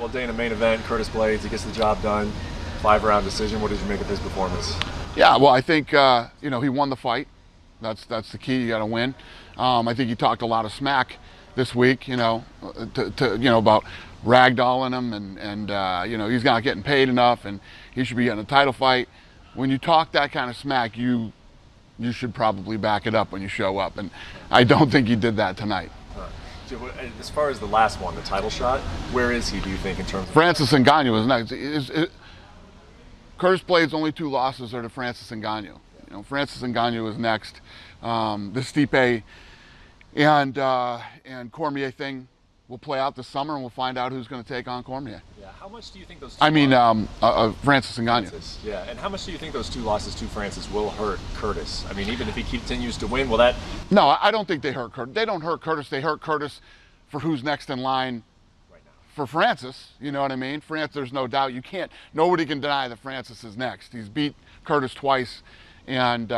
Well, day in the main event, Curtis Blaydes, he gets the job done. 5-round decision. What did you make of his performance? Yeah, well, I think you know, he won the fight. That's the key. You got to win. I think he talked a lot of smack this week, you know, about ragdolling him and you know, he's not getting paid enough and he should be getting a title fight. When you talk that kind of smack, you should probably back it up when you show up, and I don't think he did that tonight. As far as the last one, the title shot, where is he, do you think, in terms of... Francis Ngannou is next. Curtis Blaydes' only 2 losses are to Francis Ngannou. You know, Francis Ngannou is next. The Stipe and Cormier thing will play out this summer, and we'll find out who's going to take on Cormier. Yeah. How much do you think those? Francis Ngannou. Francis, yeah. And how much do you think those 2 losses to Francis will hurt Curtis? I mean, even if he continues to win, will that? No, I don't think they hurt Curtis. They don't hurt Curtis. They hurt Curtis for who's next in line right now for Francis. You know what I mean? France, there's no doubt. Nobody can deny that Francis is next. He's beat Curtis twice, and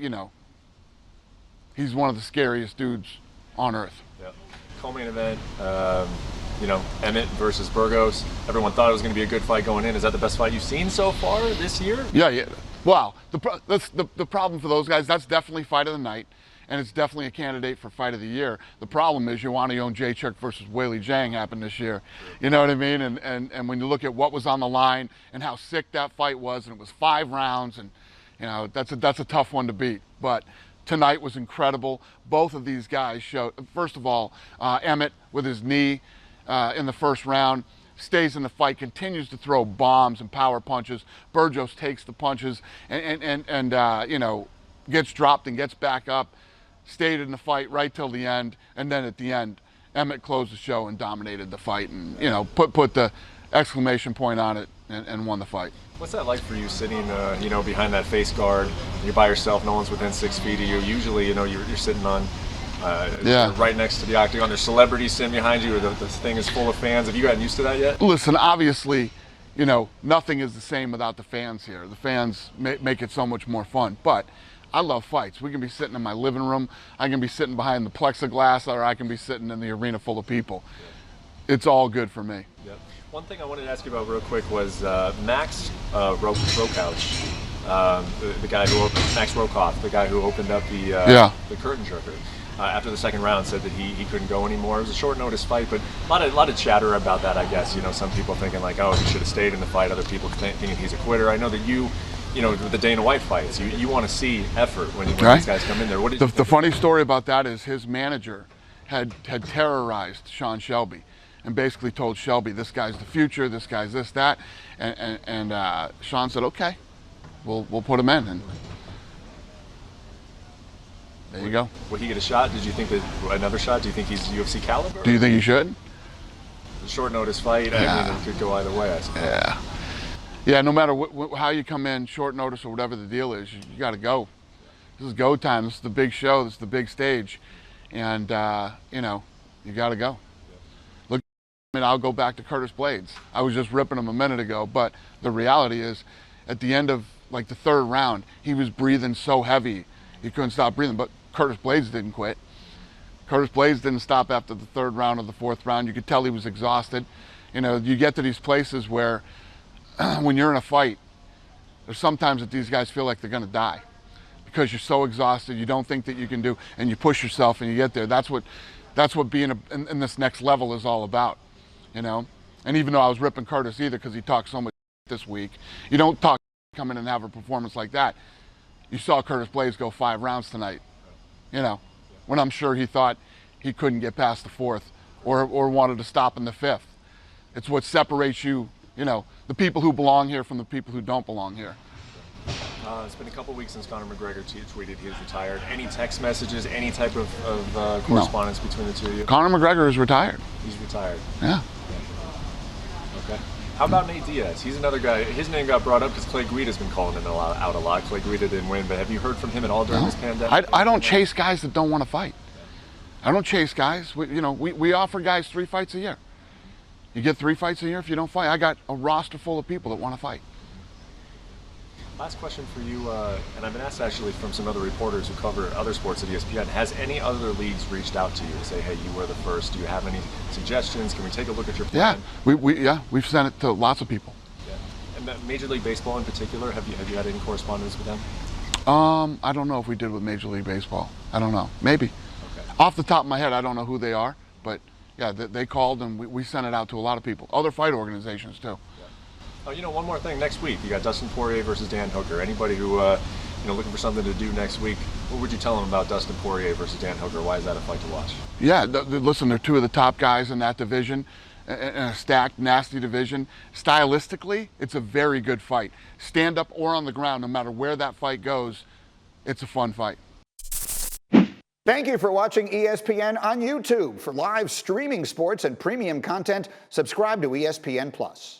you know, he's one of the scariest dudes on earth. Yeah. Co-main event, you know, Emmett versus Burgos. Everyone thought it was going to be a good fight going in. Is that the best fight you've seen so far this year? Yeah. Well, the problem for those guys, that's definitely fight of the night, and it's definitely a candidate for fight of the year. The problem is Joanna Jędrzejczyk versus Weili Zhang happened this year. You know what I mean? And when you look at what was on the line and how sick that fight was, and it was 5 rounds, and you know, that's a tough one to beat. But tonight was incredible. Both of these guys showed, first of all, Emmett with his knee in the first round, stays in the fight, continues to throw bombs and power punches. Burgos takes the punches and you know, gets dropped and gets back up, stayed in the fight right till the end, and then at the end, Emmett closed the show and dominated the fight and, you know, put the exclamation point on it and won the fight. What's that like for you sitting, you know, behind that face guard? You're by yourself, no one's within 6 feet of you. Usually, you know, you're sitting on, right next to the octagon. There's celebrities sitting behind you, or the thing is full of fans. Have you gotten used to that yet? Listen, obviously, you know, nothing is the same without the fans here. The fans make it so much more fun. But I love fights. We can be sitting in my living room. I can be sitting behind the plexiglass, or I can be sitting in the arena full of people. Yeah. It's all good for me. Yeah. One thing I wanted to ask you about real quick was Max Rohskopf, the guy who Max Rohskopf, the guy who opened up the curtain jerker. After the second round, said that he couldn't go anymore. It was a short notice fight, but a lot of chatter about that, I guess. You know, some people thinking like, oh, he should have stayed in the fight. Other people thinking he's a quitter. I know that you know, with the Dana White fights, you want to see effort when these guys come in there. What did the funny story about that is his manager had terrorized Sean Shelby and basically told Shelby, this guy's the future, this guy's this, that, and Sean said, okay, we'll put him in, and there you go. Will he get a shot? Did you think that another shot? Do you think he's UFC caliber? Do you think he should? Short notice fight. Yeah. I mean, it could go either way, I suppose. Yeah. No matter how you come in, short notice or whatever the deal is, you got to go. This is go time. This is the big show. This is the big stage, and you know, you got to go. Look, I mean, I'll go back to Curtis Blaydes. I was just ripping him a minute ago, but the reality is, at the end of like the 3rd round, he was breathing so heavy he couldn't stop breathing. But Curtis Blaydes didn't quit. Curtis Blaydes didn't stop after the 3rd round or the 4th round. You could tell he was exhausted. You know, you get to these places where when you're in a fight, there's sometimes that these guys feel like they're going to die because you're so exhausted, you don't think that you can do, and you push yourself and you get there. That's what being in this next level is all about, you know? And even though I was ripping Curtis either because he talked so much this week, you don't come in and have a performance like that. You saw Curtis Blaydes go 5 rounds tonight, you know, when I'm sure he thought he couldn't get past the 4th or wanted to stop in the 5th. It's what separates you, you know, the people who belong here from the people who don't belong here. It's been a couple weeks since Conor McGregor tweeted he was retired. Any text messages, any type of correspondence between the two of you? Conor McGregor is retired. He's retired. Yeah. Okay. How about Nate Diaz? He's another guy. His name got brought up because Clay Guida's been calling him out a lot. Clay Guida didn't win, but have you heard from him at all during this pandemic? I don't chase guys that don't want to fight. I don't chase guys. We offer guys 3 fights a year. You get 3 fights a year if you don't fight. I got a roster full of people that want to fight. Last question for you, and I've been asked actually from some other reporters who cover other sports at ESPN. Has any other leagues reached out to you to say, hey, you were the first? Do you have any suggestions? Can we take a look at your plan? Yeah, we've sent it to lots of people. Yeah. And Major League Baseball in particular, have you had any correspondence with them? I don't know if we did with Major League Baseball. I don't know. Maybe. Okay. Off the top of my head, I don't know who they are, but yeah, they called and we sent it out to a lot of people. Other fight organizations too. One more thing. Next week, you got Dustin Poirier versus Dan Hooker. Anybody who, looking for something to do next week, what would you tell them about Dustin Poirier versus Dan Hooker? Why is that a fight to watch? Yeah, listen, they're two of the top guys in that division, in a stacked, nasty division. Stylistically, it's a very good fight. Stand up or on the ground, no matter where that fight goes, it's a fun fight. Thank you for watching ESPN on YouTube. For live streaming sports and premium content, subscribe to ESPN+.